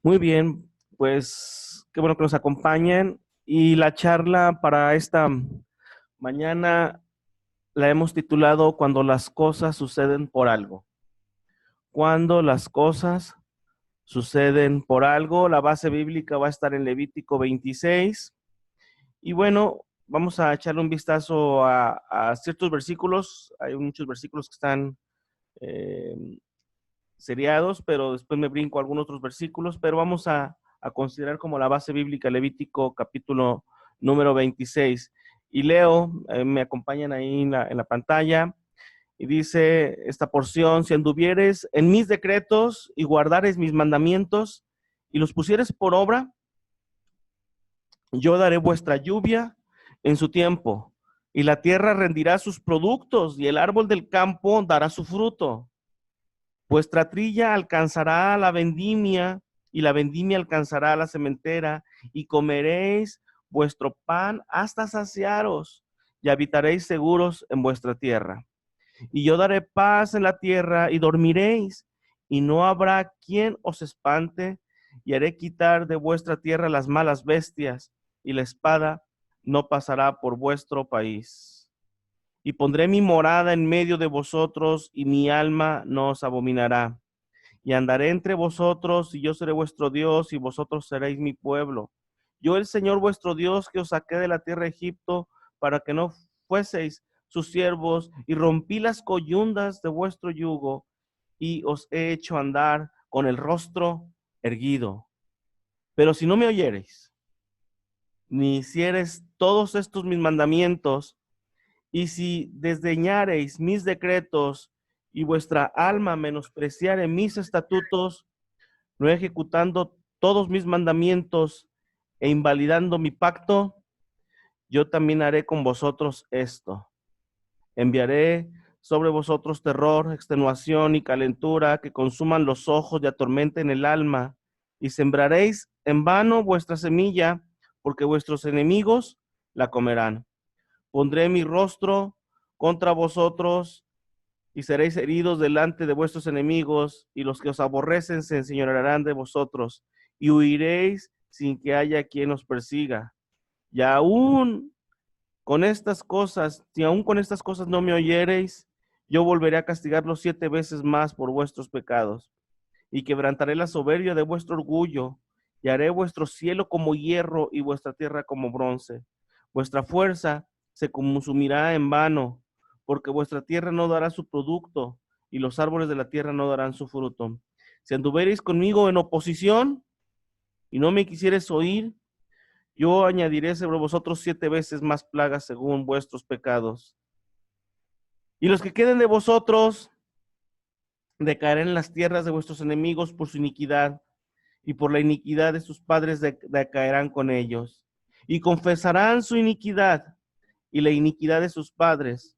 Muy bien, pues qué bueno que nos acompañen. Y la charla para esta mañana la hemos titulado Cuando las cosas suceden por algo. Cuando las cosas suceden por algo, la base bíblica va a estar en Levítico 26. Y bueno, vamos a echarle un vistazo a ciertos versículos. Hay muchos versículos que están eh, seriados, pero después me brinco a algunos otros versículos, pero vamos a considerar como la base bíblica Levítico capítulo número 26. Y leo, me acompañan ahí en la pantalla, y dice esta porción: si anduvieres en mis decretos y guardares mis mandamientos y los pusieres por obra, yo daré vuestra lluvia en su tiempo, y la tierra rendirá sus productos, y el árbol del campo dará su fruto. Vuestra trilla alcanzará la vendimia y la vendimia alcanzará la sementera, y comeréis vuestro pan hasta saciaros, y habitaréis seguros en vuestra tierra. Y yo daré paz en la tierra, y dormiréis, y no habrá quien os espante, y haré quitar de vuestra tierra las malas bestias, y la espada no pasará por vuestro país. Y pondré mi morada en medio de vosotros, y mi alma no os abominará. Y andaré entre vosotros, y yo seré vuestro Dios, y vosotros seréis mi pueblo. Yo, el Señor vuestro Dios, que os saqué de la tierra de Egipto, para que no fueseis sus siervos, y rompí las coyundas de vuestro yugo, y os he hecho andar con el rostro erguido. Pero si no me oyereis, ni hiciereis todos estos mis mandamientos, y si desdeñareis mis decretos, y vuestra alma menospreciare mis estatutos, no ejecutando todos mis mandamientos e invalidando mi pacto, yo también haré con vosotros esto. Enviaré sobre vosotros terror, extenuación y calentura que consuman los ojos y atormenten el alma, y sembraréis en vano vuestra semilla, porque vuestros enemigos la comerán. Pondré mi rostro contra vosotros y seréis heridos delante de vuestros enemigos, y los que os aborrecen se enseñorearán de vosotros, y huiréis sin que haya quien os persiga. Y aún con estas cosas, si aún con estas cosas no me oyereis, yo volveré a castigarlos 7 veces más por vuestros pecados, y quebrantaré la soberbia de vuestro orgullo, y haré vuestro cielo como hierro y vuestra tierra como bronce. Vuestra fuerza se consumirá en vano, porque vuestra tierra no dará su producto, y los árboles de la tierra no darán su fruto. Si anduviereis conmigo en oposición y no me quisiereis oír, yo añadiré sobre vosotros 7 veces más plagas según vuestros pecados. Y los que queden de vosotros decaerán en las tierras de vuestros enemigos por su iniquidad, y por la iniquidad de sus padres decaerán con ellos. Y confesarán su iniquidad y la iniquidad de sus padres,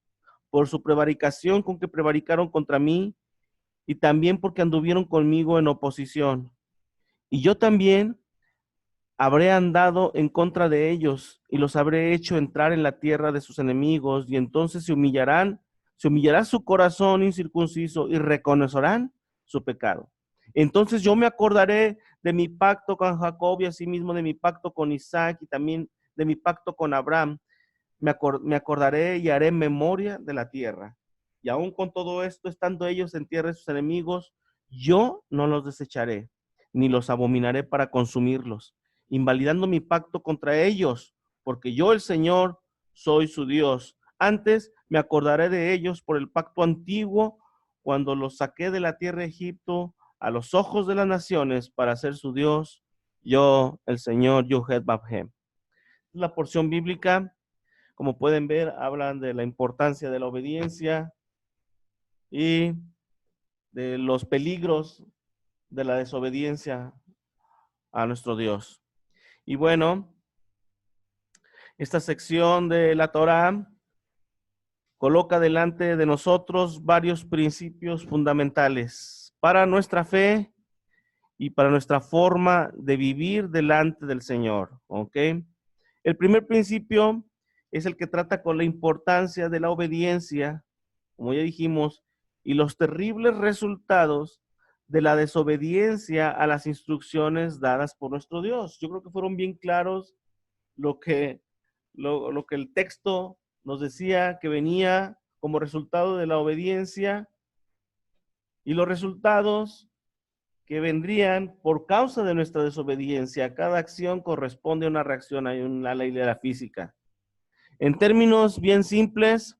por su prevaricación con que prevaricaron contra mí, y también porque anduvieron conmigo en oposición. Y yo también habré andado en contra de ellos, y los habré hecho entrar en la tierra de sus enemigos, y entonces se humillará su corazón incircunciso, y reconocerán su pecado. Entonces yo me acordaré de mi pacto con Jacob, y asimismo de mi pacto con Isaac, y también de mi pacto con Abraham. Me acordaré y haré memoria de la tierra. Y aún con todo esto, estando ellos en tierra de sus enemigos, yo no los desecharé, ni los abominaré para consumirlos, invalidando mi pacto contra ellos, porque yo, el Señor, soy su Dios. Antes me acordaré de ellos por el pacto antiguo, cuando los saqué de la tierra de Egipto a los ojos de las naciones para ser su Dios, yo, el Señor, Yohed Babhem. La porción bíblica, como pueden ver, hablan de la importancia de la obediencia y de los peligros de la desobediencia a nuestro Dios. Y bueno, esta sección de la Torá coloca delante de nosotros varios principios fundamentales para nuestra fe y para nuestra forma de vivir delante del Señor. ¿Ok? El primer principio es el que trata con la importancia de la obediencia, como ya dijimos, y los terribles resultados de la desobediencia a las instrucciones dadas por nuestro Dios. Yo creo que fueron bien claros lo que, lo que el texto nos decía que venía como resultado de la obediencia y los resultados que vendrían por causa de nuestra desobediencia. Cada acción corresponde a una reacción, hay una ley de la física. En términos bien simples,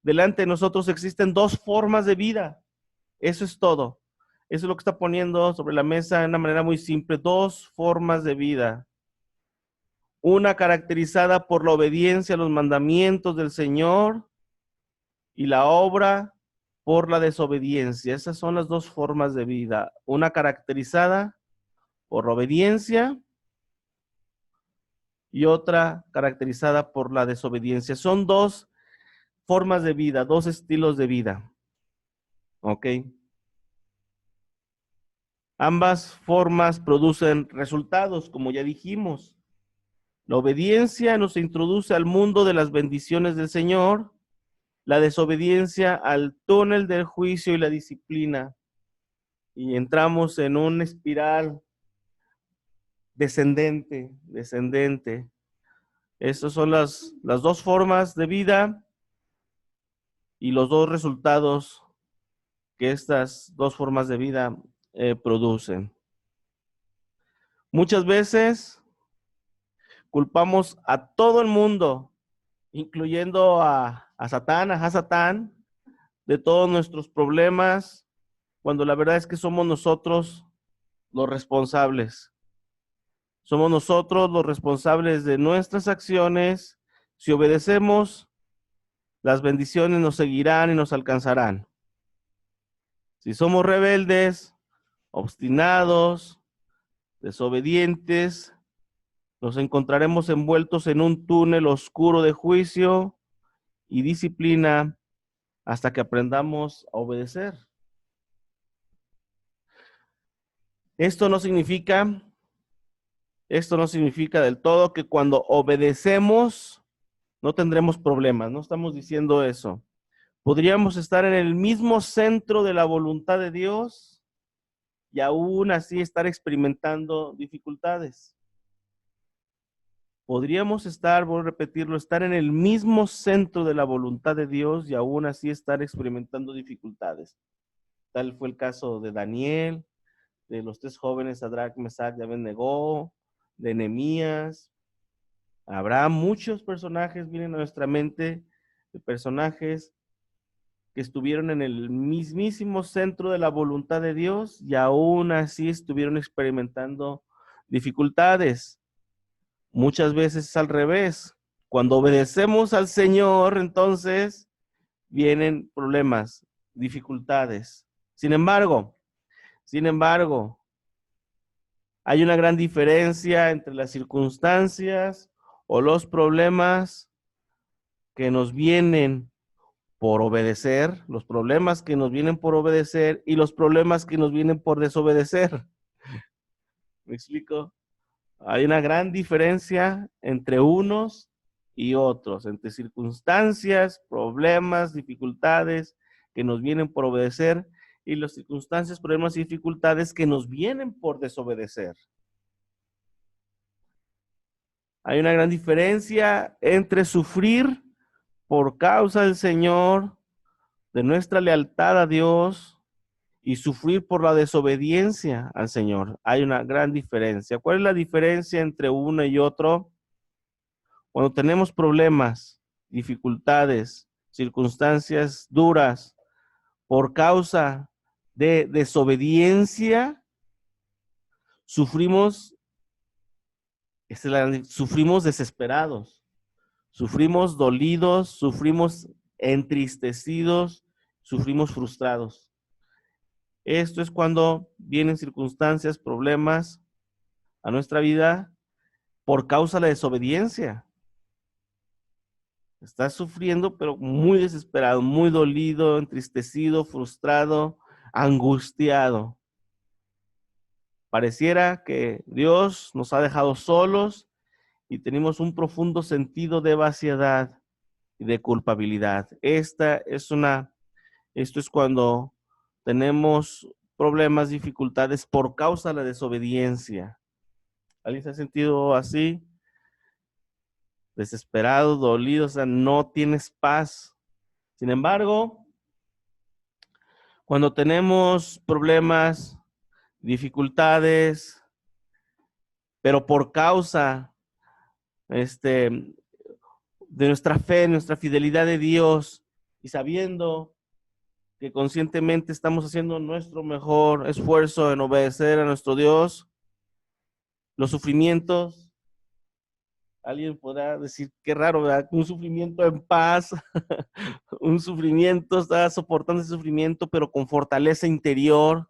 delante de nosotros existen dos formas de vida. Eso es todo. Eso es lo que está poniendo sobre la mesa de una manera muy simple. Dos formas de vida. Una caracterizada por la obediencia a los mandamientos del Señor y la obra por la desobediencia. Esas son las dos formas de vida. Una caracterizada por la obediencia y otra caracterizada por la desobediencia. Son dos formas de vida, dos estilos de vida. ¿Ok? Ambas formas producen resultados, como ya dijimos. La obediencia nos introduce al mundo de las bendiciones del Señor, la desobediencia al túnel del juicio y la disciplina. Y entramos en una espiral descendente. Estas son las dos formas de vida y los dos resultados que estas dos formas de vida producen. Muchas veces culpamos a todo el mundo, incluyendo a Satán, de todos nuestros problemas, cuando la verdad es que somos nosotros los responsables. Somos nosotros los responsables de nuestras acciones. Si obedecemos, las bendiciones nos seguirán y nos alcanzarán. Si somos rebeldes, obstinados, desobedientes, nos encontraremos envueltos en un túnel oscuro de juicio y disciplina hasta que aprendamos a obedecer. Esto no significa del todo que cuando obedecemos no tendremos problemas, no estamos diciendo eso. Podríamos estar en el mismo centro de la voluntad de Dios y aún así estar experimentando dificultades. Podríamos estar, voy a repetirlo, estar en el mismo centro de la voluntad de Dios y aún así estar experimentando dificultades. Tal fue el caso de Daniel, de los tres jóvenes, Sadrach, Mesach y Abednego, de Nehemías. Habrá muchos personajes, vienen a nuestra mente, de personajes que estuvieron en el mismísimo centro de la voluntad de Dios y aún así estuvieron experimentando dificultades. Muchas veces es al revés. Cuando obedecemos al Señor, entonces vienen problemas, dificultades. Sin embargo, hay una gran diferencia entre las circunstancias o los problemas que nos vienen por obedecer, los problemas que nos vienen por obedecer y los problemas que nos vienen por desobedecer. ¿Me explico? Hay una gran diferencia entre unos y otros, entre circunstancias, problemas, dificultades que nos vienen por obedecer y las circunstancias, problemas y dificultades que nos vienen por desobedecer. Hay una gran diferencia entre sufrir por causa del Señor, de nuestra lealtad a Dios, y sufrir por la desobediencia al Señor. Hay una gran diferencia. ¿Cuál es la diferencia entre uno y otro? Cuando tenemos problemas, dificultades, circunstancias duras por causa de desobediencia, sufrimos desesperados, sufrimos dolidos, sufrimos entristecidos, sufrimos frustrados. Esto es cuando vienen circunstancias, problemas a nuestra vida por causa de la desobediencia. Estás sufriendo, pero muy desesperado, muy dolido, entristecido, frustrado, angustiado. Pareciera que Dios nos ha dejado solos y tenemos un profundo sentido de vaciedad y de culpabilidad. Esto es cuando tenemos problemas, dificultades por causa de la desobediencia. ¿Alguien se ha sentido así? Desesperado, dolido, o sea, no tienes paz. Sin embargo, cuando tenemos problemas, dificultades, pero por causa de nuestra fe, nuestra fidelidad de Dios, y sabiendo que conscientemente estamos haciendo nuestro mejor esfuerzo en obedecer a nuestro Dios, los sufrimientos, alguien podrá decir, qué raro, ¿verdad? Un sufrimiento en paz, un sufrimiento, está soportando ese sufrimiento, pero con fortaleza interior,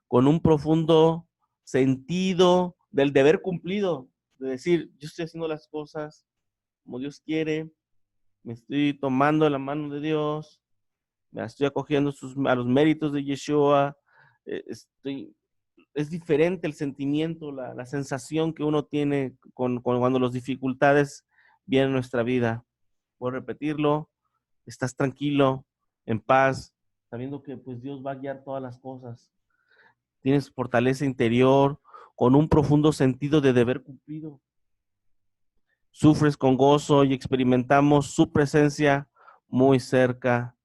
con un profundo sentido del deber cumplido, de decir, yo estoy haciendo las cosas como Dios quiere, me estoy tomando de la mano de Dios, me estoy acogiendo a los méritos de Yeshua, es diferente el sentimiento, la sensación que uno tiene cuando las dificultades vienen a nuestra vida. Puedo repetirlo, estás tranquilo, en paz, sabiendo que pues Dios va a guiar todas las cosas. Tienes fortaleza interior, con un profundo sentido de deber cumplido. Sufres con gozo y experimentamos su presencia muy cerca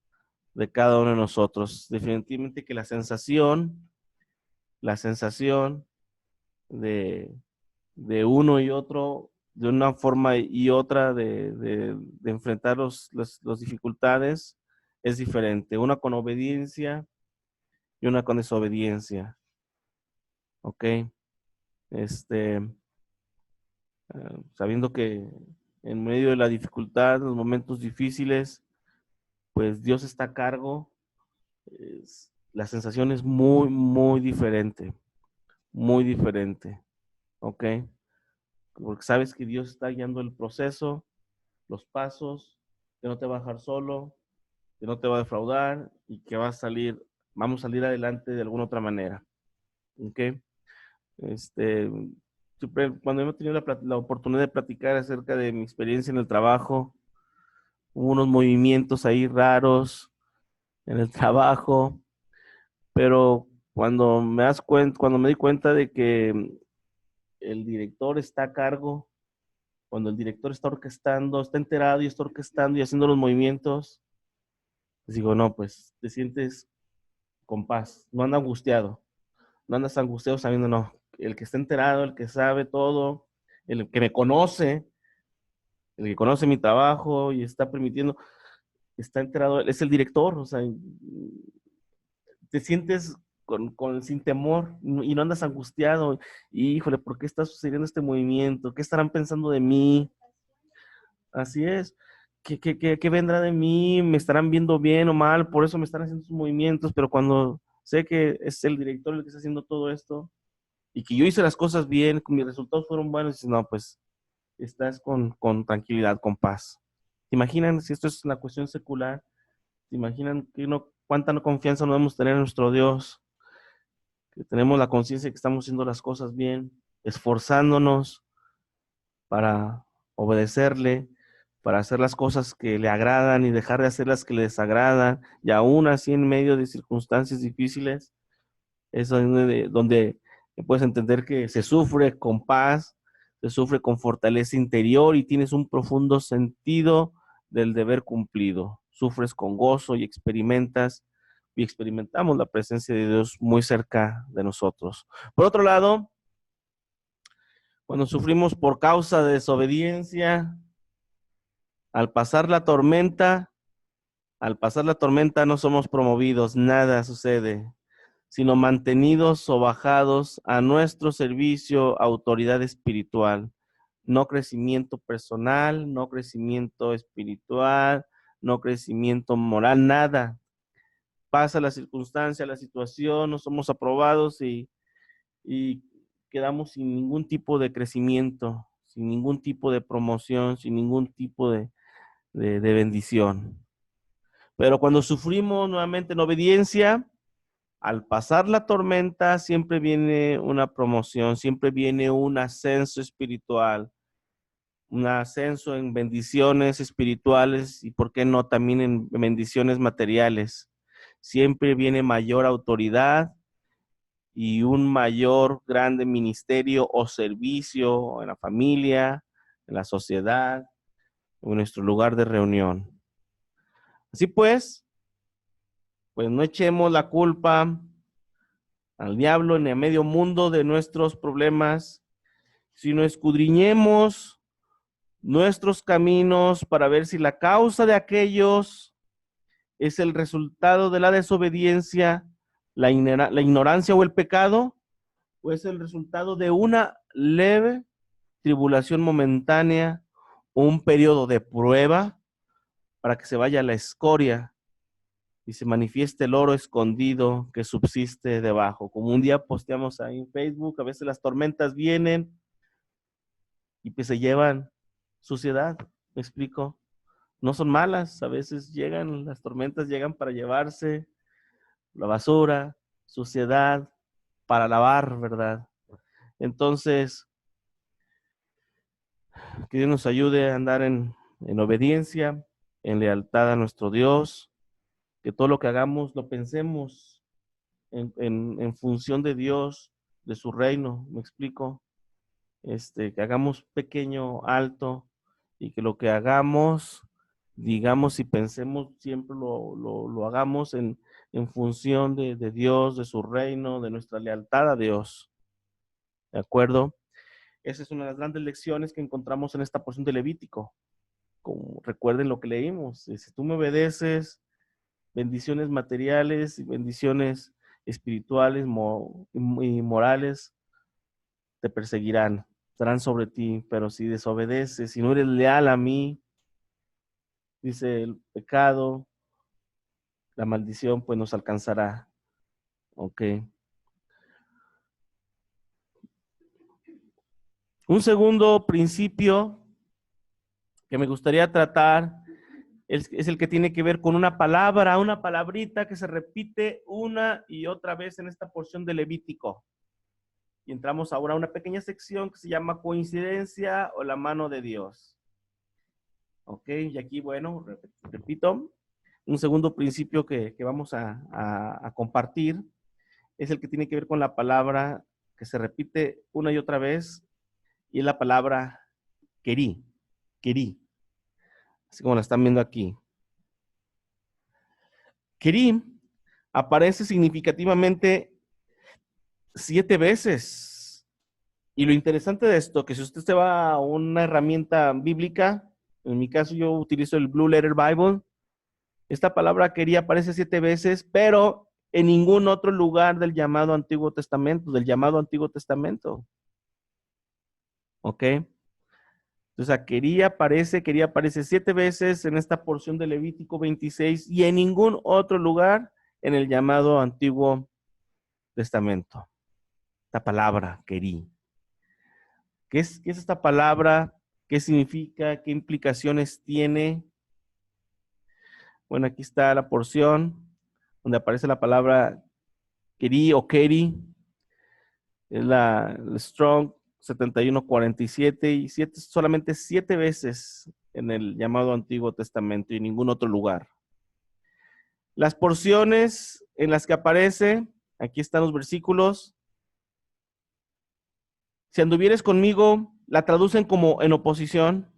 de cada uno de nosotros. Definitivamente que la sensación de uno y otro, de una forma y otra de enfrentar las dificultades es diferente. Una con obediencia y una con desobediencia. ¿Ok? Sabiendo que en medio de la dificultad, los momentos difíciles, pues Dios está a cargo. La sensación es muy, muy diferente. Muy diferente. ¿Ok? Porque sabes que Dios está guiando el proceso, los pasos, que no te va a dejar solo, que no te va a defraudar y que vamos a salir adelante de alguna otra manera. ¿Ok? Siempre, cuando hemos tenido la oportunidad de platicar acerca de mi experiencia en el trabajo, hubo unos movimientos ahí raros en el trabajo, pero cuando me di cuenta de que el director está a cargo, cuando el director está orquestando, está enterado y está orquestando y haciendo los movimientos, les digo, no, pues te sientes con paz, no andas angustiado, no andas angustiado sabiendo, no, el que está enterado, el que sabe todo, el que me conoce, el que conoce mi trabajo y está permitiendo, está enterado, es el director, o sea, te sientes sin temor y no andas angustiado, y, híjole, ¿por qué está sucediendo este movimiento? ¿Qué estarán pensando de mí? Así es. ¿Qué vendrá de mí? ¿Me estarán viendo bien o mal? Por eso me están haciendo sus movimientos, pero cuando sé que es el director el que está haciendo todo esto y que yo hice las cosas bien, que mis resultados fueron buenos, dices, no, pues estás con tranquilidad, con paz. ¿Te imaginan si esto es una cuestión secular? ¿Te imaginan cuánta confianza no debemos tener en nuestro Dios? Que tenemos la conciencia de que estamos haciendo las cosas bien, esforzándonos para obedecerle, para hacer las cosas que le agradan y dejar de hacer las que le desagradan, y aún así en medio de circunstancias difíciles, es donde puedes entender que se sufre con paz, se sufre con fortaleza interior y tienes un profundo sentido del deber cumplido. Sufres con gozo y experimentamos la presencia de Dios muy cerca de nosotros. Por otro lado, cuando sufrimos por causa de desobediencia, al pasar la tormenta, al pasar la tormenta no somos promovidos, nada sucede, sino mantenidos o bajados a nuestro servicio, autoridad espiritual. No crecimiento personal, no crecimiento espiritual, no crecimiento moral, nada. Pasa la circunstancia, la situación, no somos aprobados y quedamos sin ningún tipo de crecimiento, sin ningún tipo de promoción, sin ningún tipo de bendición. Pero cuando sufrimos nuevamente en obediencia, al pasar la tormenta, siempre viene una promoción, siempre viene un ascenso espiritual, un ascenso en bendiciones espirituales y, ¿por qué no?, también en bendiciones materiales. siempre viene mayor autoridad y un mayor grande ministerio o servicio en la familia, en la sociedad, en nuestro lugar de reunión. Así pues no echemos la culpa al diablo ni a medio mundo de nuestros problemas, sino escudriñemos nuestros caminos para ver si la causa de aquellos es el resultado de la desobediencia, la ignorancia o el pecado, o es el resultado de una leve tribulación momentánea o un periodo de prueba para que se vaya la escoria y se manifieste el oro escondido que subsiste debajo. Como un día posteamos ahí en Facebook, a veces las tormentas vienen y pues se llevan suciedad, ¿me explico? No son malas, a veces llegan, las tormentas llegan para llevarse la basura, suciedad, para lavar, ¿verdad? Entonces, que Dios nos ayude a andar en obediencia, en lealtad a nuestro Dios, que todo lo que hagamos lo pensemos en función de Dios, de su reino, ¿me explico? Que hagamos pequeño alto y que lo que hagamos, digamos y pensemos, siempre lo hagamos en función de Dios, de su reino, de nuestra lealtad a Dios. ¿De acuerdo? Esa es una de las grandes lecciones que encontramos en esta porción de Levítico. Como recuerden lo que leímos, si tú me obedeces, bendiciones materiales y bendiciones espirituales y morales te perseguirán, estarán sobre ti, pero si desobedeces, si no eres leal a mí, dice el pecado, la maldición, pues nos alcanzará. Ok. Un segundo principio que me gustaría tratar es el que tiene que ver con una palabra, una palabrita que se repite una y otra vez en esta porción de Levítico. Y entramos ahora a una pequeña sección que se llama coincidencia o la mano de Dios. Ok, y aquí, bueno, repito, un segundo principio que vamos a compartir es el que tiene que ver con la palabra que se repite una y otra vez, y es la palabra querí, querí, así como la están viendo aquí. Querí aparece significativamente 7 veces. Y lo interesante de esto, que si usted se va a una herramienta bíblica, en mi caso yo utilizo el Blue Letter Bible, esta palabra quería aparece 7 veces, pero en ningún otro lugar del llamado Antiguo Testamento, ¿ok? Entonces, quería aparece 7 veces en esta porción de Levítico 26 y en ningún otro lugar en el llamado Antiguo Testamento. Esta palabra, querí. ¿Qué es esta palabra? ¿Qué significa? ¿Qué implicaciones tiene? Bueno, aquí está la porción donde aparece la palabra querí o querí. Es la Strong 7147 y solamente 7 veces en el llamado Antiguo Testamento y en ningún otro lugar. Las porciones en las que aparece, aquí están los versículos. Si anduvieres conmigo, la traducen como en oposición.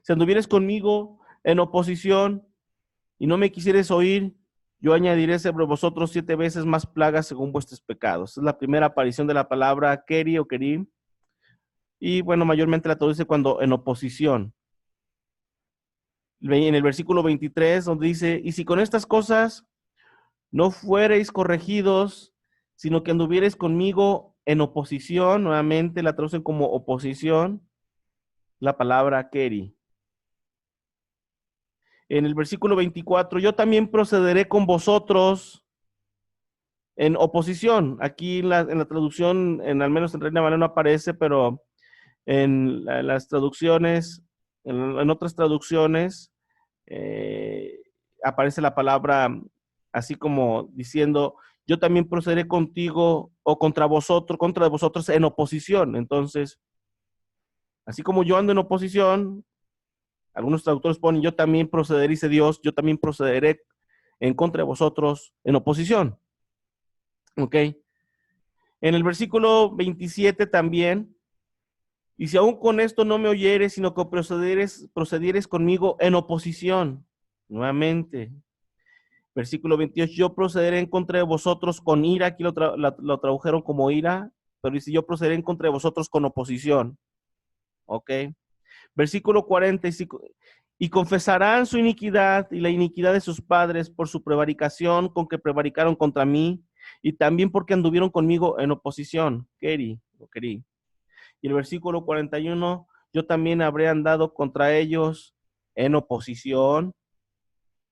Si anduvieres conmigo en oposición y no me quisieres oír, yo añadiré sobre vosotros 7 veces más plagas según vuestros pecados. Es la primera aparición de la palabra queri o querí. Y bueno, mayormente la traduce cuando en oposición. En el versículo 23, donde dice, y si con estas cosas no fuereis corregidos, sino que anduviereis conmigo en oposición, nuevamente la traducen como oposición, la palabra queri. En el versículo 24, yo también procederé con vosotros en oposición. Aquí en la traducción, al menos en Reina Valera no aparece, pero en las traducciones, en otras traducciones, aparece la palabra así como diciendo, yo también procederé contigo o contra de vosotros en oposición. Entonces, así como yo ando en oposición, algunos traductores ponen, yo también procederé, dice Dios, yo también procederé en contra de vosotros en oposición. ¿Ok? En el versículo 27 también, y si aún con esto no me oyeres, sino que procedieres conmigo en oposición. Nuevamente, versículo 28, yo procederé en contra de vosotros con ira, aquí lo tradujeron como ira, pero dice, yo procederé en contra de vosotros con oposición. ¿Ok? Versículo 40, y confesarán su iniquidad y la iniquidad de sus padres por su prevaricación con que prevaricaron contra mí, y también porque anduvieron conmigo en oposición. Querí. Y el versículo 41, yo también habré andado contra ellos en oposición,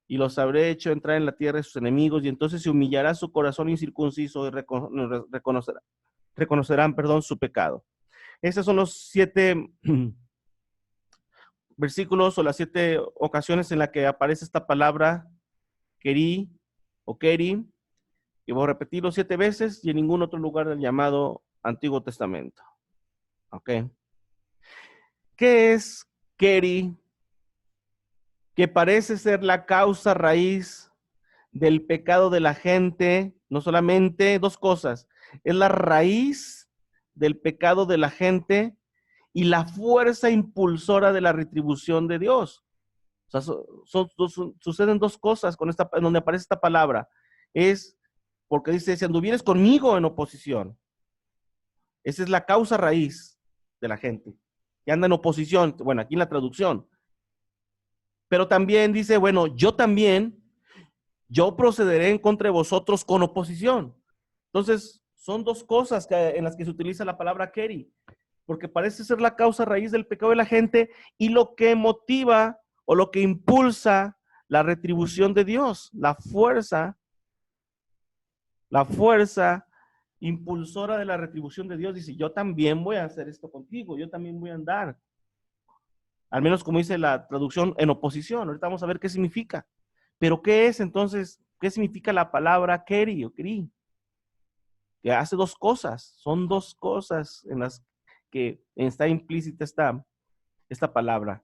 y los habré hecho entrar en la tierra de sus enemigos, y entonces se humillará su corazón incircunciso y reconocerán, su pecado. Estos son los 7 versículos o las 7 ocasiones en las que aparece esta palabra querí o queri, y voy a repetirlo 7 veces y en ningún otro lugar del llamado Antiguo Testamento. ¿Ok? ¿Qué es queri? Que parece ser la causa raíz del pecado de la gente, no solamente dos cosas, es la raíz del pecado de la gente y la fuerza impulsora de la retribución de Dios. O sea, suceden dos cosas con esta, donde aparece esta palabra. Es porque dice, si anduvieres conmigo en oposición. Esa es la causa raíz de la gente, que anda en oposición. Bueno, aquí en la traducción. Pero también dice, bueno, yo procederé en contra de vosotros con oposición. Entonces, son dos cosas en las que se utiliza la palabra queri, porque parece ser la causa raíz del pecado de la gente y lo que motiva o lo que impulsa la retribución de Dios, la fuerza impulsora de la retribución de Dios. Dice, yo también voy a hacer esto contigo, yo también voy a andar. Al menos como dice la traducción, en oposición. Ahorita vamos a ver qué significa. Pero ¿qué es entonces? ¿Qué significa la palabra queri o queri? Que hace dos cosas. Son dos cosas en las que está implícita esta palabra.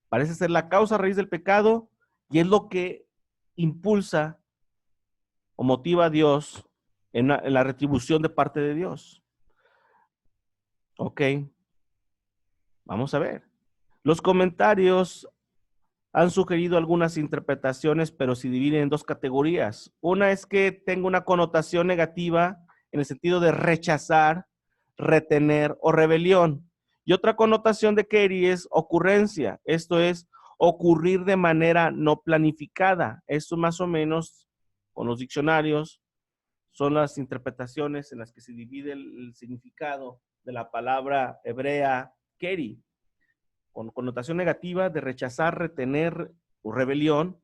Parece ser la causa raíz del pecado y es lo que impulsa o motiva a Dios en la retribución de parte de Dios. Ok, vamos a ver. Los comentarios han sugerido algunas interpretaciones, pero se dividen en dos categorías. Una es que tenga una connotación negativa en el sentido de rechazar, retener o rebelión. Y otra connotación de query es ocurrencia, esto es ocurrir de manera no planificada. Esto más o menos con los diccionarios son las interpretaciones en las que se divide el significado de la palabra hebrea query, con connotación negativa de rechazar, retener o rebelión,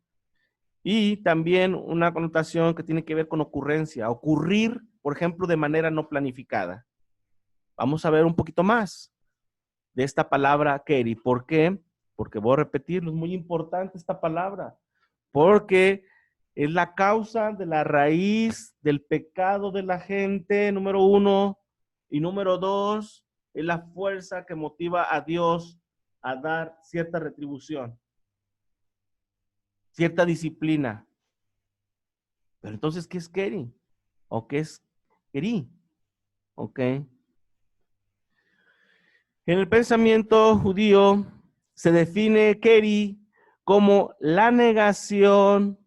y también una connotación que tiene que ver con ocurrencia, ocurrir, por ejemplo, de manera no planificada. Vamos a ver un poquito más de esta palabra query. ¿Por qué? Porque voy a repetirlo, es muy importante esta palabra, porque es la causa de la raíz del pecado de la gente, número uno, y número dos, es la fuerza que motiva a Dios a dar cierta retribución, cierta disciplina. Pero entonces, ¿qué es query? ¿O qué es querí? ¿Ok? En el pensamiento judío se define query como la negación,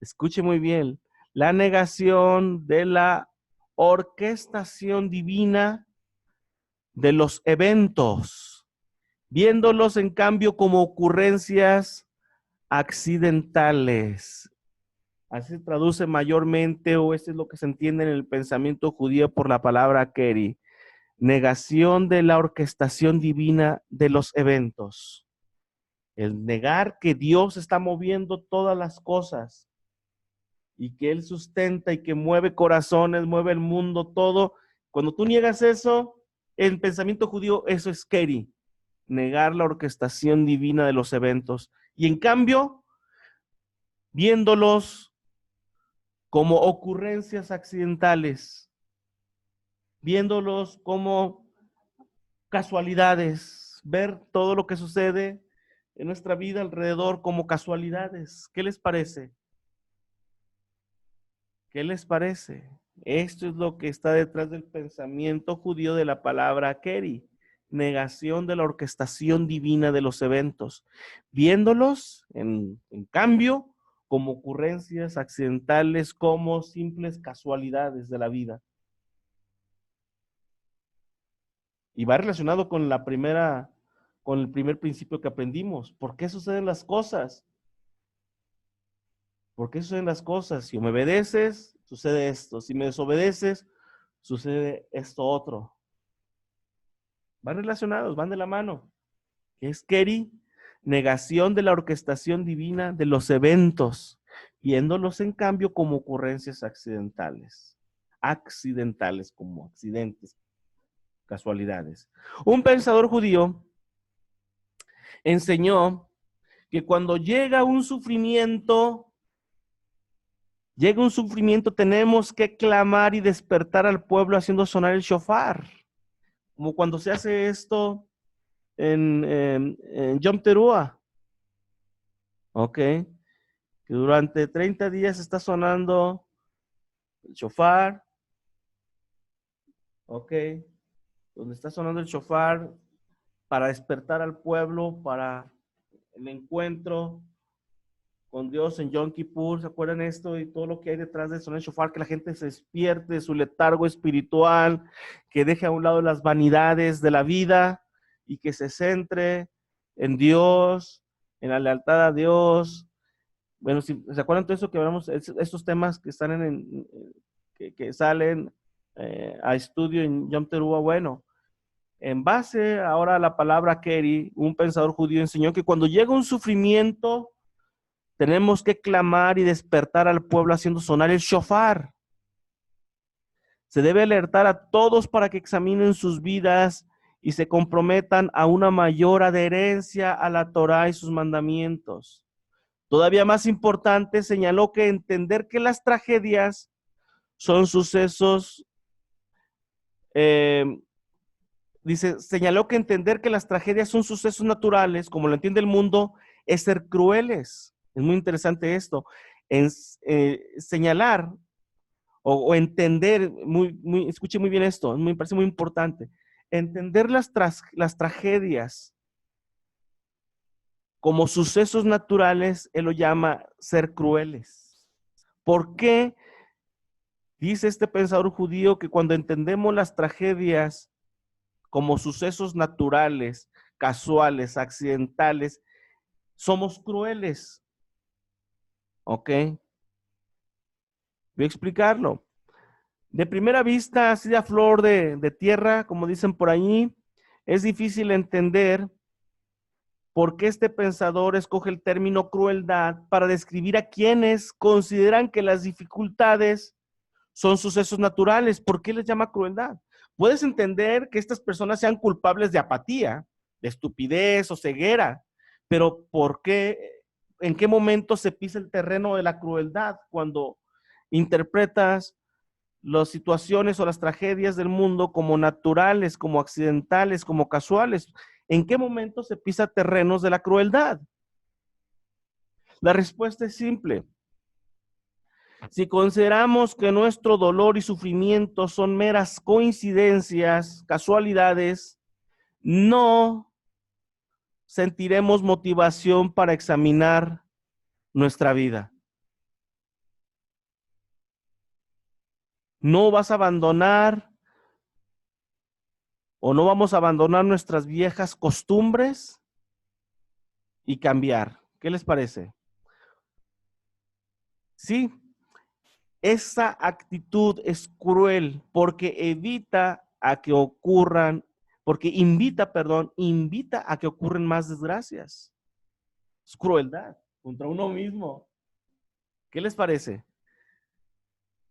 escuche muy bien, la negación de la orquestación divina de los eventos, viéndolos en cambio como ocurrencias accidentales. Así se traduce mayormente, o esto es lo que se entiende en el pensamiento judío por la palabra query, negación de la orquestación divina de los eventos. El negar que Dios está moviendo todas las cosas y que Él sustenta y que mueve corazones, mueve el mundo, todo. Cuando tú niegas eso, el pensamiento judío, eso es query, negar la orquestación divina de los eventos. Y en cambio, viéndolos como ocurrencias accidentales, viéndolos como casualidades, ver todo lo que sucede en nuestra vida alrededor como casualidades. ¿Qué les parece? ¿Qué les parece? Esto es lo que está detrás del pensamiento judío de la palabra Keri, negación de la orquestación divina de los eventos, viéndolos en cambio como ocurrencias accidentales, como simples casualidades de la vida. Y va relacionado con con el primer principio que aprendimos. ¿Por qué suceden las cosas? ¿Por qué suceden las cosas? Si me obedeces, sucede esto. Si me desobedeces, sucede esto otro. Van relacionados, van de la mano. ¿Qué es Keri? Negación de la orquestación divina de los eventos, viéndolos en cambio como ocurrencias accidentales. Accidentales, como accidentes, casualidades. Un pensador judío enseñó que cuando llega un sufrimiento, tenemos que clamar y despertar al pueblo haciendo sonar el shofar. Como cuando se hace esto en Yom Teruah. Ok. Que durante 30 días está sonando el shofar. Ok. Donde está sonando el shofar para despertar al pueblo, para el encuentro con Dios en Yom Kippur. ¿Se acuerdan esto? Y todo lo que hay detrás de sonar el shofar, que la gente se despierte de su letargo espiritual, que deje a un lado las vanidades de la vida y que se centre en Dios, en la lealtad a Dios. Bueno, si se acuerdan todo eso que hablamos, estos temas que están que salen a estudio en Yom Teruah, bueno, en base ahora a la palabra Keri, un pensador judío enseñó que cuando llega un sufrimiento, tenemos que clamar y despertar al pueblo haciendo sonar el shofar. Se debe alertar a todos para que examinen sus vidas y se comprometan a una mayor adherencia a la Torá y sus mandamientos. Todavía más importante, señaló que entender que las tragedias son sucesos, señaló que entender que las tragedias son sucesos naturales, como lo entiende el mundo, es ser crueles. Es muy interesante esto. Señalar o entender, escuche muy bien esto, me parece muy importante. Entender las tragedias como sucesos naturales, él lo llama ser crueles. ¿Por qué? Dice este pensador judío que cuando entendemos las tragedias como sucesos naturales, casuales, accidentales, somos crueles. ¿Ok? Voy a explicarlo. De primera vista, así a flor de tierra, como dicen por ahí, es difícil entender por qué este pensador escoge el término crueldad para describir a quienes consideran que las dificultades son sucesos naturales. ¿Por qué les llama crueldad? Puedes entender que estas personas sean culpables de apatía, de estupidez o ceguera, pero ¿por qué? ¿En qué momento se pisa el terreno de la crueldad cuando interpretas las situaciones o las tragedias del mundo como naturales, como accidentales, como casuales? ¿En qué momento se pisa terrenos de la crueldad? La respuesta es simple. Si consideramos que nuestro dolor y sufrimiento son meras coincidencias, casualidades, no sentiremos motivación para examinar nuestra vida. No vas a abandonar o no vamos a abandonar nuestras viejas costumbres y cambiar. ¿Qué les parece? Sí, esa actitud es cruel porque evita a que ocurran, porque invita a que ocurran más desgracias. Es crueldad contra uno mismo. ¿Qué les parece?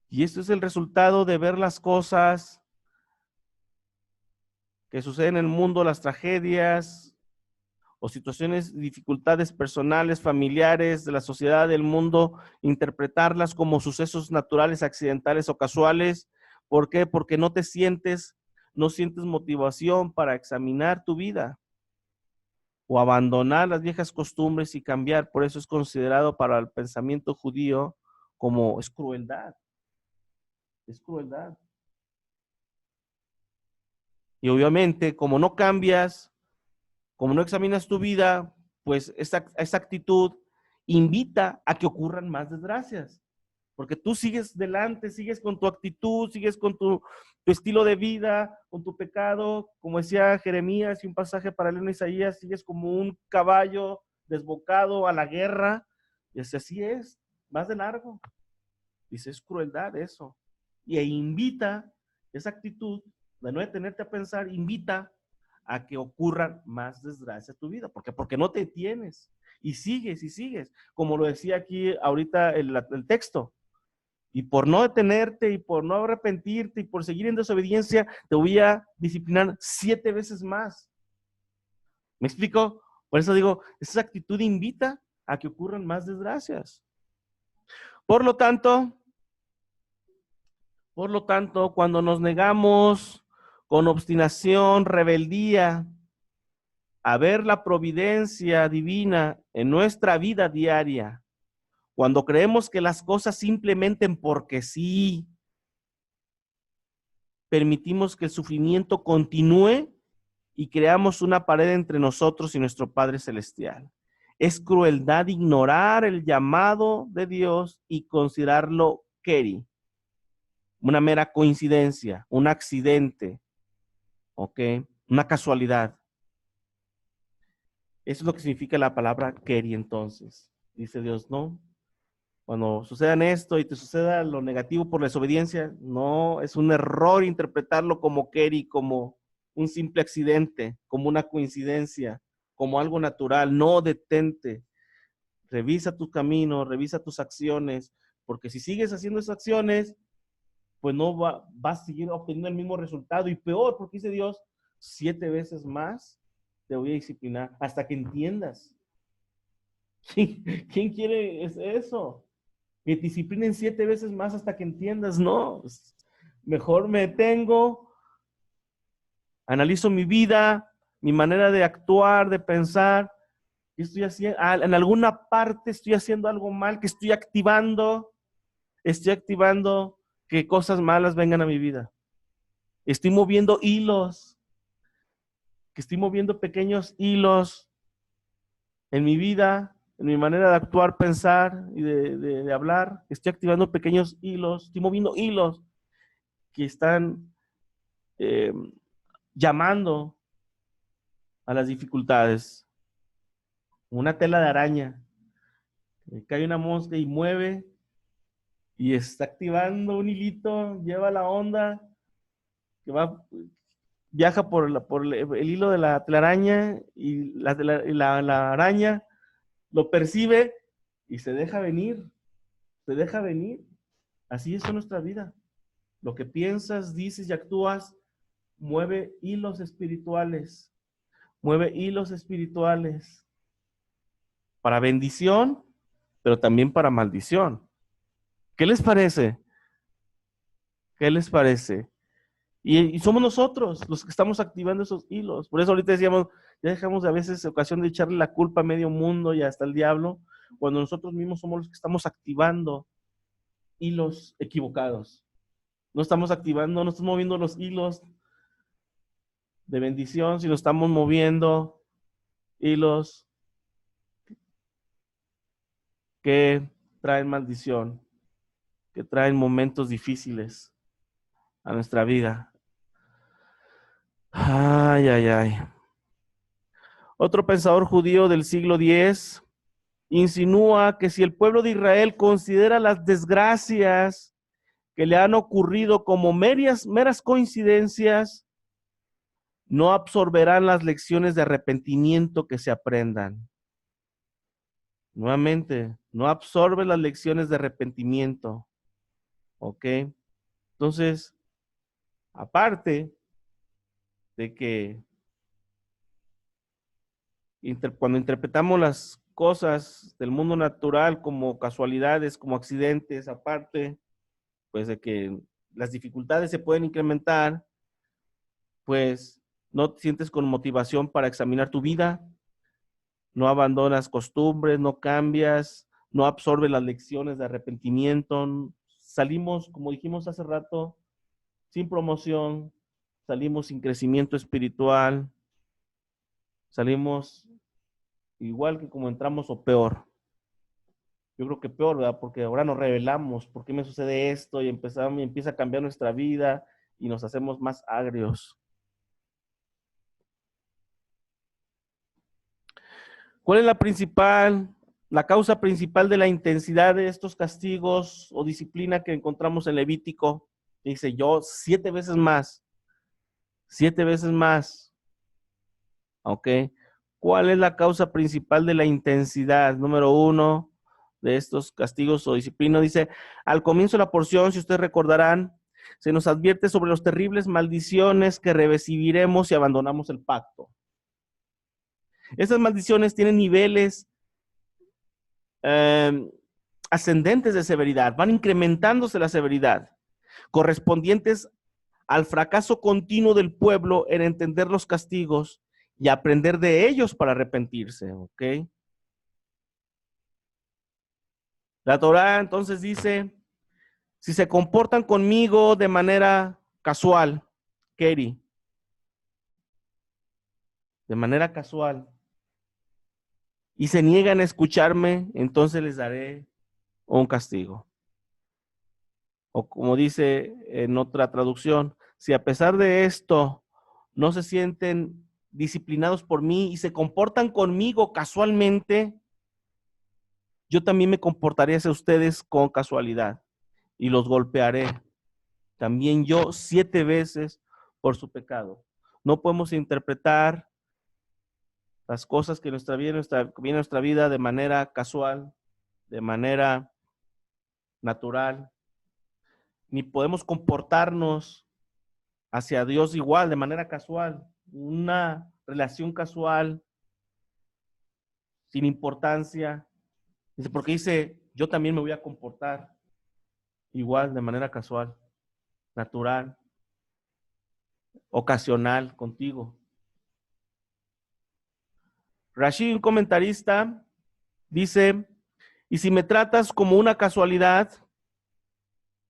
Y esto es el resultado de ver las cosas que suceden en el mundo, las tragedias o situaciones, dificultades personales, familiares, de la sociedad, del mundo, interpretarlas como sucesos naturales, accidentales o casuales. ¿Por qué? Porque no sientes motivación para examinar tu vida o abandonar las viejas costumbres y cambiar. Por eso es considerado para el pensamiento judío como es crueldad. Es crueldad. Y obviamente, como no cambias, como no examinas tu vida, pues esa actitud invita a que ocurran más desgracias. Porque tú sigues delante, sigues con tu actitud, sigues con tu estilo de vida, con tu pecado, como decía Jeremías y un pasaje paralelo en Isaías, sigues como un caballo desbocado a la guerra, y así es, más de largo. Dice, es crueldad eso. Y invita, esa actitud de no detenerte a pensar, invita a que ocurran más desgracias en tu vida. ¿Por qué? Porque no te detienes y sigues, como lo decía aquí ahorita el texto. Y por no detenerte y por no arrepentirte y por seguir en desobediencia, te voy a disciplinar 7 veces más. ¿Me explico? Por eso digo, esa actitud invita a que ocurran más desgracias. Por lo tanto, cuando nos negamos con obstinación, rebeldía, a ver la providencia divina en nuestra vida diaria, cuando creemos que las cosas simplemente porque sí, permitimos que el sufrimiento continúe y creamos una pared entre nosotros y nuestro Padre Celestial. Es crueldad ignorar el llamado de Dios y considerarlo keri, una mera coincidencia, un accidente, ¿ok? Una casualidad. Eso es lo que significa la palabra keri entonces. Dice Dios, no. Cuando sucedan esto y te suceda lo negativo por la desobediencia, no, es un error interpretarlo como keri, como un simple accidente, como una coincidencia, como algo natural. No, detente, revisa tu camino, revisa tus acciones, porque si sigues haciendo esas acciones, pues no vas a seguir obteniendo el mismo resultado y peor, porque dice Dios, 7 veces más te voy a disciplinar hasta que entiendas. ¿Quién quiere eso? Que te disciplinen 7 veces más hasta que entiendas, no, mejor me detengo, analizo mi vida, mi manera de actuar, de pensar, ¿qué estoy haciendo? En alguna parte estoy haciendo algo mal, que estoy activando que cosas malas vengan a mi vida. Estoy moviendo hilos, que estoy moviendo pequeños hilos en mi vida, en mi manera de actuar, pensar y de hablar. Estoy activando pequeños hilos, estoy moviendo hilos que están llamando a las dificultades. Una tela de araña. Cae una mosca y mueve y está activando un hilito, lleva la onda que viaja por el hilo de la telaraña y la araña lo percibe y se deja venir. Así es nuestra vida. Lo que piensas, dices y actúas mueve hilos espirituales. Mueve hilos espirituales para bendición, pero también para maldición. ¿Qué les parece? ¿Qué les parece? Y somos nosotros los que estamos activando esos hilos. Por eso ahorita decíamos, ya dejamos de a veces ocasión de echarle la culpa a medio mundo y hasta el diablo, cuando nosotros mismos somos los que estamos activando hilos equivocados. No estamos activando, no estamos moviendo los hilos de bendición, sino estamos moviendo hilos que traen maldición, que traen momentos difíciles a nuestra vida. Ay, ay, ay. Otro pensador judío del siglo X insinúa que si el pueblo de Israel considera las desgracias que le han ocurrido como meras coincidencias, no absorberán las lecciones de arrepentimiento que se aprendan. Nuevamente, no absorbe las lecciones de arrepentimiento. ¿Ok? Entonces, aparte de que cuando interpretamos las cosas del mundo natural como casualidades, como accidentes, aparte, pues de que las dificultades se pueden incrementar, pues no te sientes con motivación para examinar tu vida, no abandonas costumbres, no cambias, no absorbes las lecciones de arrepentimiento, salimos, como dijimos hace rato, sin promoción, salimos sin crecimiento espiritual, salimos igual que como entramos o peor. Yo creo que peor, ¿verdad? Porque ahora nos revelamos, ¿por qué me sucede esto? Y empieza a cambiar nuestra vida y nos hacemos más agrios. ¿Cuál es la causa principal de la intensidad de estos castigos o disciplina que encontramos en Levítico? Dice yo, 7 veces más. 7 veces más. ¿Ok? ¿Cuál es la causa principal de la intensidad? Número 1 de estos castigos o disciplina. Dice, al comienzo de la porción, si ustedes recordarán, se nos advierte sobre los terribles maldiciones que recibiremos si abandonamos el pacto. Esas maldiciones tienen niveles ascendentes de severidad, van incrementándose la severidad, correspondientes al fracaso continuo del pueblo en entender los castigos y aprender de ellos para arrepentirse, ¿ok? La Torá entonces dice, si se comportan conmigo de manera casual, Keri, de manera casual, y se niegan a escucharme, entonces les daré un castigo. O como dice en otra traducción, si a pesar de esto no se sienten disciplinados por mí y se comportan conmigo casualmente, yo también me comportaré hacia ustedes con casualidad y los golpearé. También yo 7 veces por su pecado. No podemos interpretar las cosas que viene en nuestra vida de manera casual, de manera natural, ni podemos comportarnos hacia Dios igual, de manera casual, una relación casual, sin importancia. Dice, porque dice, yo también me voy a comportar igual, de manera casual, natural, ocasional contigo. Rashi, un comentarista, dice, y si me tratas como una casualidad,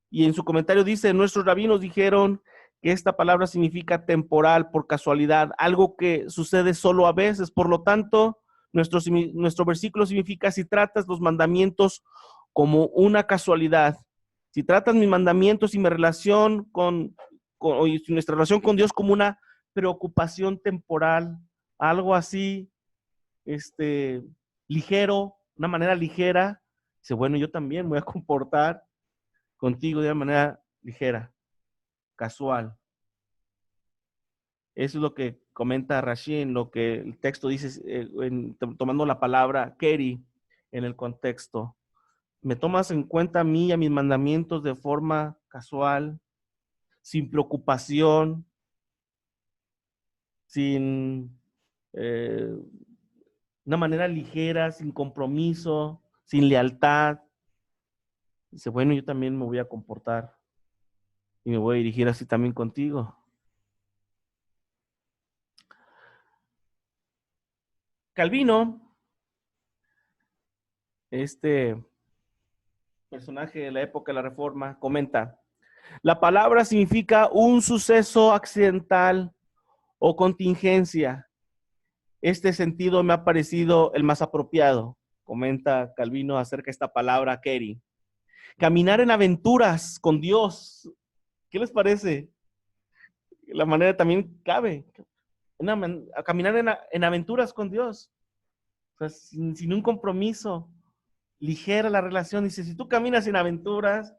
y en su comentario dice, nuestros rabinos dijeron que esta palabra significa temporal, por casualidad, algo que sucede solo a veces. Por lo tanto, nuestro versículo significa, si tratas los mandamientos como una casualidad, si tratas mis mandamientos y mi relación y nuestra relación con Dios como una preocupación temporal, algo así, ligero, una manera ligera, dice, bueno, yo también me voy a comportar contigo de una manera ligera, casual. Eso es lo que comenta Rashi en lo que el texto dice, tomando la palabra Keri en el contexto. ¿Me tomas en cuenta a mí y a mis mandamientos de forma casual, sin preocupación, sin una manera ligera, sin compromiso, sin lealtad? Dice, bueno, yo también me voy a comportar y me voy a dirigir así también contigo. Calvino, este personaje de la época de la Reforma, comenta, la palabra significa un suceso accidental o contingencia. Este sentido me ha parecido el más apropiado, comenta Calvino acerca de esta palabra, Keri. Caminar en aventuras con Dios. ¿Qué les parece? La manera también cabe. Caminar en aventuras con Dios. O sea, sin un compromiso. Ligera la relación. Dice, si tú caminas en aventuras,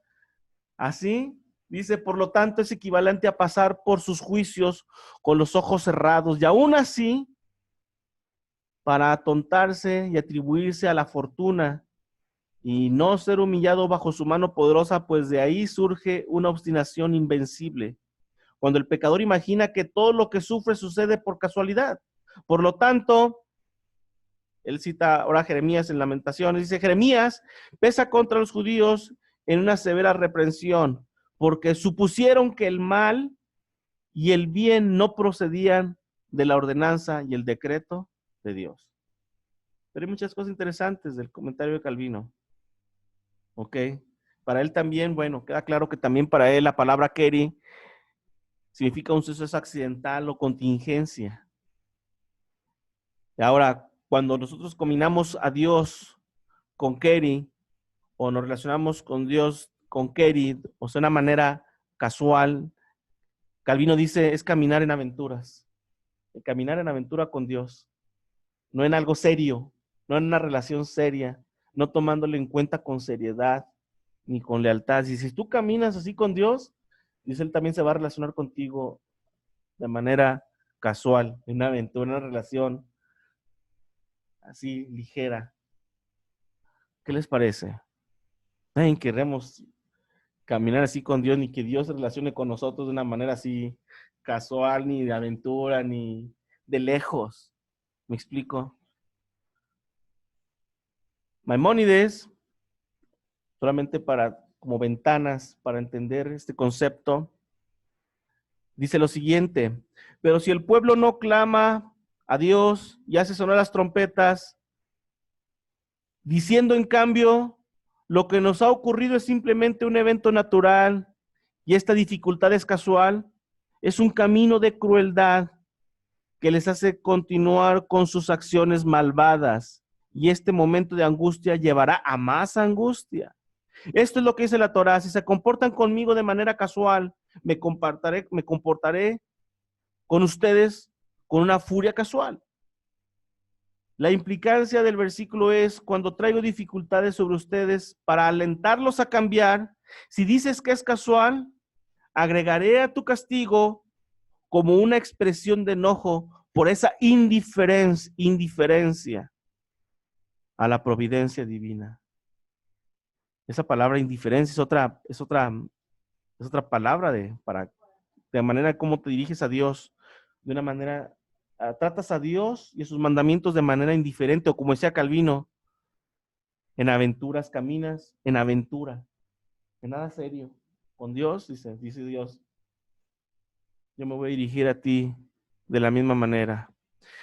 así, dice, por lo tanto, es equivalente a pasar por sus juicios con los ojos cerrados. Y aún así, para atontarse y atribuirse a la fortuna y no ser humillado bajo su mano poderosa, pues de ahí surge una obstinación invencible. Cuando el pecador imagina que todo lo que sufre sucede por casualidad. Por lo tanto, él cita ahora a Jeremías en Lamentaciones, dice, Jeremías pesa contra los judíos en una severa reprensión, porque supusieron que el mal y el bien no procedían de la ordenanza y el decreto de Dios. Pero hay muchas cosas interesantes del comentario de Calvino. ¿Ok? Para él también, bueno, queda claro que también para él la palabra Keri significa un suceso accidental o contingencia. Y ahora, cuando nosotros combinamos a Dios con Keri o nos relacionamos con Dios con Keri, o sea, de una manera casual, Calvino dice es caminar en aventuras, caminar en aventura con Dios, no en algo serio, no en una relación seria, no tomándole en cuenta con seriedad ni con lealtad. Y si tú caminas así con Dios, dice él también se va a relacionar contigo de manera casual, en una aventura, una relación así ligera. ¿Qué les parece? Nadie queremos caminar así con Dios, ni que Dios se relacione con nosotros de una manera así casual, ni de aventura, ni de lejos. ¿Me explico? Maimónides, solamente para como ventanas para entender este concepto, dice lo siguiente: pero si el pueblo no clama a Dios y hace sonar las trompetas, diciendo en cambio, lo que nos ha ocurrido es simplemente un evento natural y esta dificultad es casual, es un camino de crueldad que les hace continuar con sus acciones malvadas y este momento de angustia llevará a más angustia. Esto es lo que dice la Torá: si se comportan conmigo de manera casual, me comportaré con ustedes con una furia casual. La implicancia del versículo es: cuando traigo dificultades sobre ustedes para alentarlos a cambiar, si dices que es casual, agregaré a tu castigo como una expresión de enojo por esa indiferencia a la providencia divina. Esa palabra indiferencia es otra palabra de manera como te diriges a Dios, de una manera, tratas a Dios y a sus mandamientos de manera indiferente, o como decía Calvino, en aventuras caminas, en aventura, en nada serio. Con Dios, dice Dios, yo me voy a dirigir a ti de la misma manera.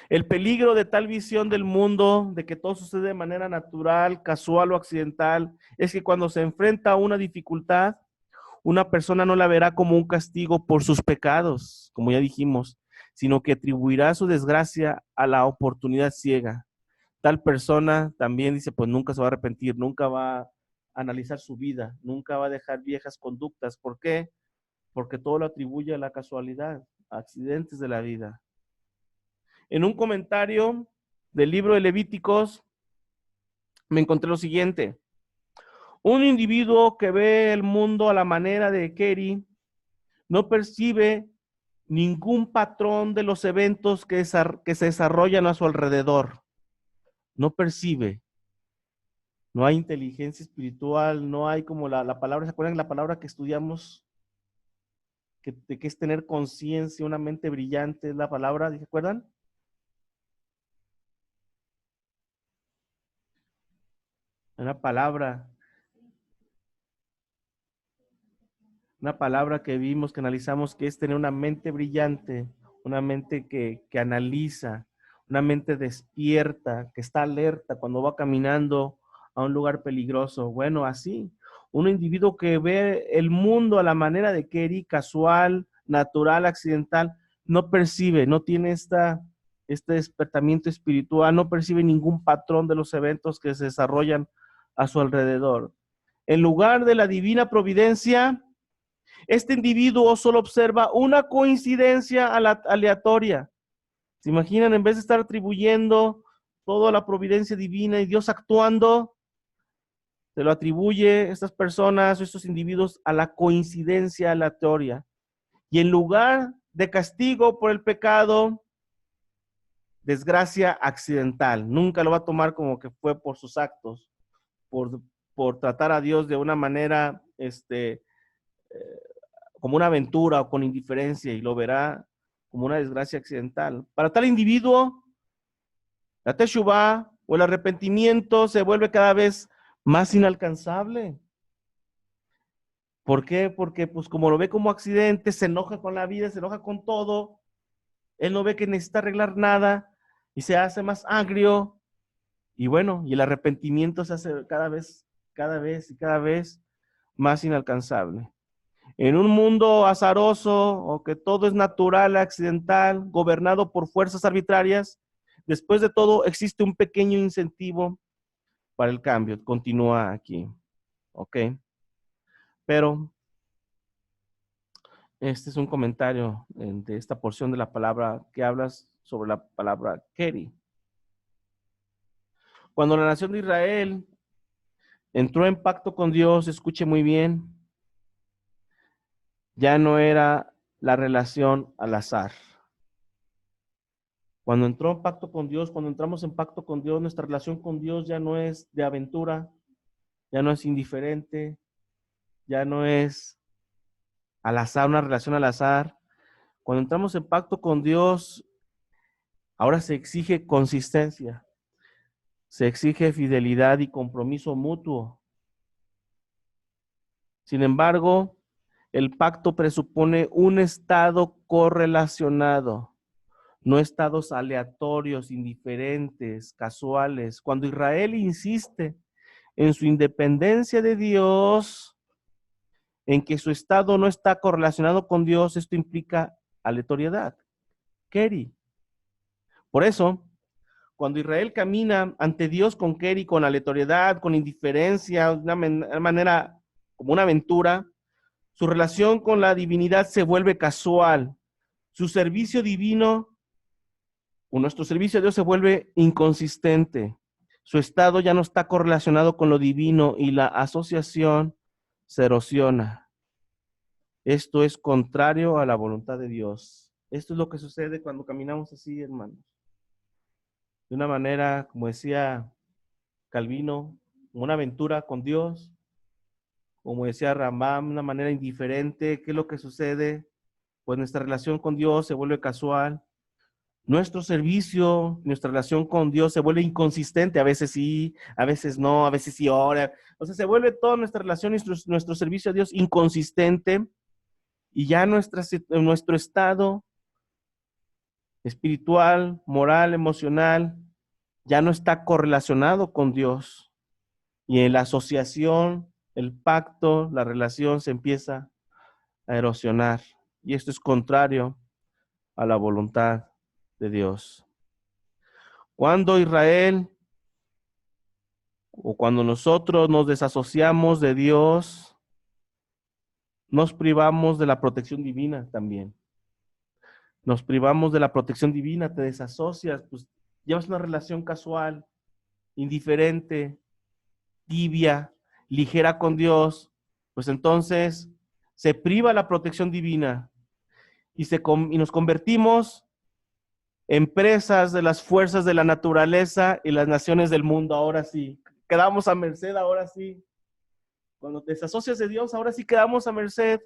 El peligro de tal visión del mundo, de que todo sucede de manera natural, casual o accidental, es que cuando se enfrenta a una dificultad, una persona no la verá como un castigo por sus pecados, como ya dijimos, sino que atribuirá su desgracia a la oportunidad ciega. Tal persona también dice, pues nunca se va a arrepentir, nunca va a analizar su vida, nunca va a dejar viejas conductas. ¿Por qué? Porque todo lo atribuye a la casualidad, a accidentes de la vida. En un comentario del libro de Levíticos me encontré lo siguiente: un individuo que ve el mundo a la manera de Keri no percibe ningún patrón de los eventos que se desarrollan a su alrededor. No percibe. No hay inteligencia espiritual, no hay como la palabra, ¿se acuerdan la palabra que estudiamos? Que es tener conciencia, una mente brillante, es la palabra, ¿se acuerdan? Una palabra Una palabra que vimos, que analizamos, que es tener una mente brillante, una mente que analiza, una mente despierta, que está alerta cuando va caminando a un lugar peligroso. Bueno, así, un individuo que ve el mundo a la manera de Keri, casual, natural, accidental, no percibe, no tiene este despertamiento espiritual, no percibe ningún patrón de los eventos que se desarrollan a su alrededor. En lugar de la divina providencia, este individuo solo observa una coincidencia aleatoria. ¿Se imaginan? En vez de estar atribuyendo toda la providencia divina y Dios actuando, se lo atribuye estas personas o estos individuos a la coincidencia aleatoria. Y en lugar de castigo por el pecado, desgracia accidental. Nunca lo va a tomar como que fue por sus actos, por, por tratar a Dios de una manera, como una aventura o con indiferencia, y lo verá como una desgracia accidental. Para tal individuo, la teshuvá o el arrepentimiento se vuelve cada vez más inalcanzable. ¿Por qué? Porque pues como lo ve como accidente, se enoja con la vida, se enoja con todo, él no ve que necesita arreglar nada y se hace más agrio, y bueno, y el arrepentimiento se hace cada vez y cada vez más inalcanzable. En un mundo azaroso o que todo es natural, accidental, gobernado por fuerzas arbitrarias, después de todo existe un pequeño incentivo para el cambio. Continúa aquí, ¿ok? Pero este es un comentario de esta porción de la palabra que hablas sobre la palabra Keri. Cuando la nación de Israel entró en pacto con Dios, escuche muy bien, ya no era la relación al azar. Cuando entró en pacto con Dios, cuando entramos en pacto con Dios, nuestra relación con Dios ya no es de aventura, ya no es indiferente, ya no es al azar, una relación al azar. Cuando entramos en pacto con Dios, ahora se exige consistencia, se exige fidelidad y compromiso mutuo. Sin embargo, el pacto presupone un estado correlacionado, no estados aleatorios, indiferentes, casuales. Cuando Israel insiste en su independencia de Dios, en que su estado no está correlacionado con Dios, esto implica aleatoriedad. Keri. Por eso, cuando Israel camina ante Dios con Keri, con aleatoriedad, con indiferencia, de una manera como una aventura, su relación con la divinidad se vuelve casual. Su servicio divino, o nuestro servicio a Dios se vuelve inconsistente. Su estado ya no está correlacionado con lo divino y la asociación se erosiona. Esto es contrario a la voluntad de Dios. Esto es lo que sucede cuando caminamos así, hermanos. De una manera, como decía Calvino, una aventura con Dios, como decía Rambam, una manera indiferente. ¿Qué es lo que sucede? Pues nuestra relación con Dios se vuelve casual. Nuestro servicio, nuestra relación con Dios se vuelve inconsistente. A veces sí, a veces no, a veces sí ahora. O sea, se vuelve toda nuestra relación, nuestro servicio a Dios inconsistente y ya nuestro estado espiritual, moral, emocional, ya no está correlacionado con Dios. Y en la asociación, el pacto, la relación se empieza a erosionar. Y esto es contrario a la voluntad de Dios. Cuando Israel o cuando nosotros nos desasociamos de Dios, nos privamos de la protección divina también. Nos privamos de la protección divina, te desasocias, pues llevas una relación casual, indiferente, tibia, ligera con Dios, pues entonces se priva la protección divina y nos convertimos en presas de las fuerzas de la naturaleza y las naciones del mundo. Ahora sí, quedamos a merced, ahora sí. Cuando te desasocias de Dios, ahora sí quedamos a merced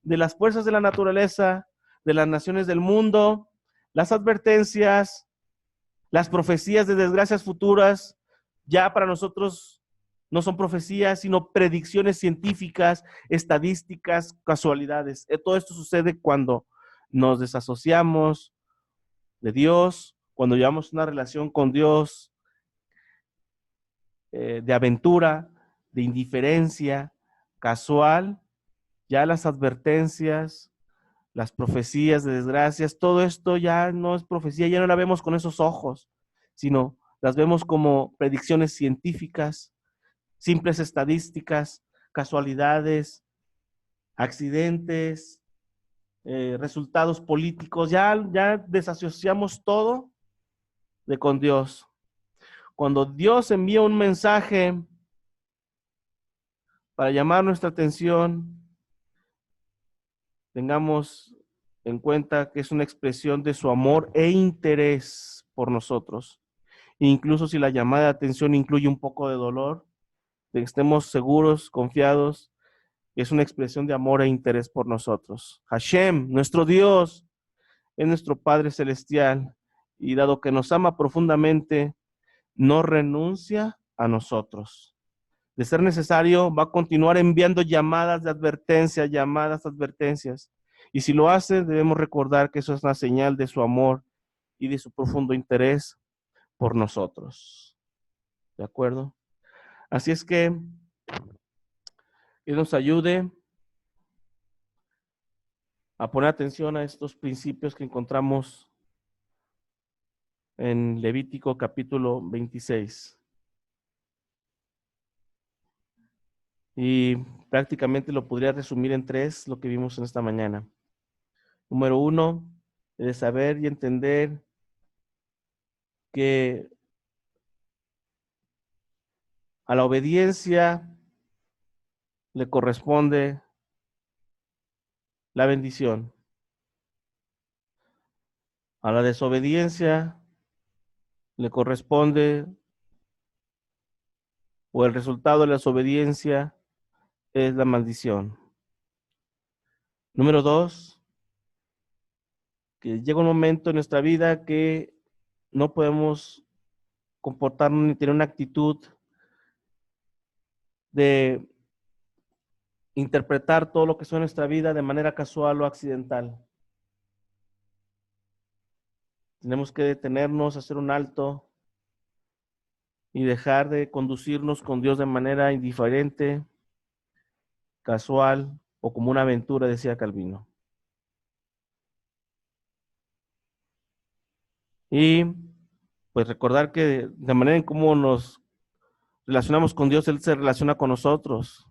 de las fuerzas de la naturaleza, de las naciones del mundo, las advertencias, las profecías de desgracias futuras, ya para nosotros no son profecías, sino predicciones científicas, estadísticas, casualidades. Todo esto sucede cuando nos desasociamos de Dios, cuando llevamos una relación con Dios de aventura, de indiferencia, casual, ya las advertencias, las profecías de desgracias, todo esto ya no es profecía, ya no la vemos con esos ojos, sino las vemos como predicciones científicas, simples estadísticas, casualidades, accidentes, resultados políticos, ya desasociamos todo de con Dios. Cuando Dios envía un mensaje para llamar nuestra atención, tengamos en cuenta que es una expresión de su amor e interés por nosotros. Incluso si la llamada de atención incluye un poco de dolor, estemos seguros, confiados, que es una expresión de amor e interés por nosotros. Hashem, nuestro Dios, es nuestro Padre Celestial, y dado que nos ama profundamente, no renuncia a nosotros. De ser necesario, va a continuar enviando llamadas de advertencia, llamadas, advertencias. Y si lo hace, debemos recordar que eso es una señal de su amor y de su profundo interés por nosotros. ¿De acuerdo? Así es que que nos ayude a poner atención a estos principios que encontramos en Levítico capítulo 26. Y prácticamente lo podría resumir en tres, lo que vimos en esta mañana. Número uno, de saber y entender que a la obediencia le corresponde la bendición. A la desobediencia le corresponde, o el resultado de la desobediencia es la maldición. Número dos, que llega un momento en nuestra vida que no podemos comportarnos ni tener una actitud de interpretar todo lo que son nuestra vida de manera casual o accidental. Tenemos que detenernos, hacer un alto y dejar de conducirnos con Dios de manera indiferente, casual o como una aventura, decía Calvino. Y pues recordar que de manera en cómo nos relacionamos con Dios, Él se relaciona con nosotros.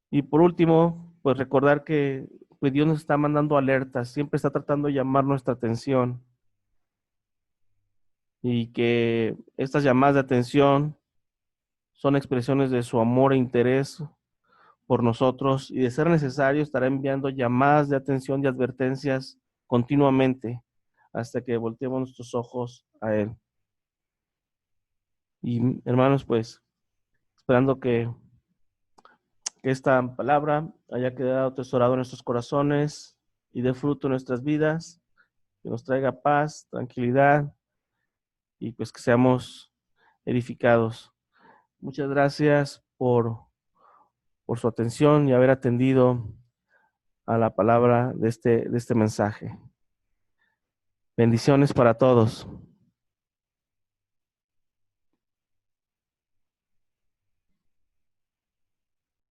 Y por último, pues recordar que pues Dios nos está mandando alertas, siempre está tratando de llamar nuestra atención y que estas llamadas de atención son expresiones de su amor e interés por nosotros y de ser necesario estará enviando llamadas de atención y advertencias continuamente hasta que volteemos nuestros ojos a Él. Y hermanos, pues esperando que esta palabra haya quedado tesorado en nuestros corazones y dé fruto en nuestras vidas, que nos traiga paz, tranquilidad y pues que seamos edificados. Muchas gracias por su atención y haber atendido a la palabra de este mensaje. Bendiciones para todos.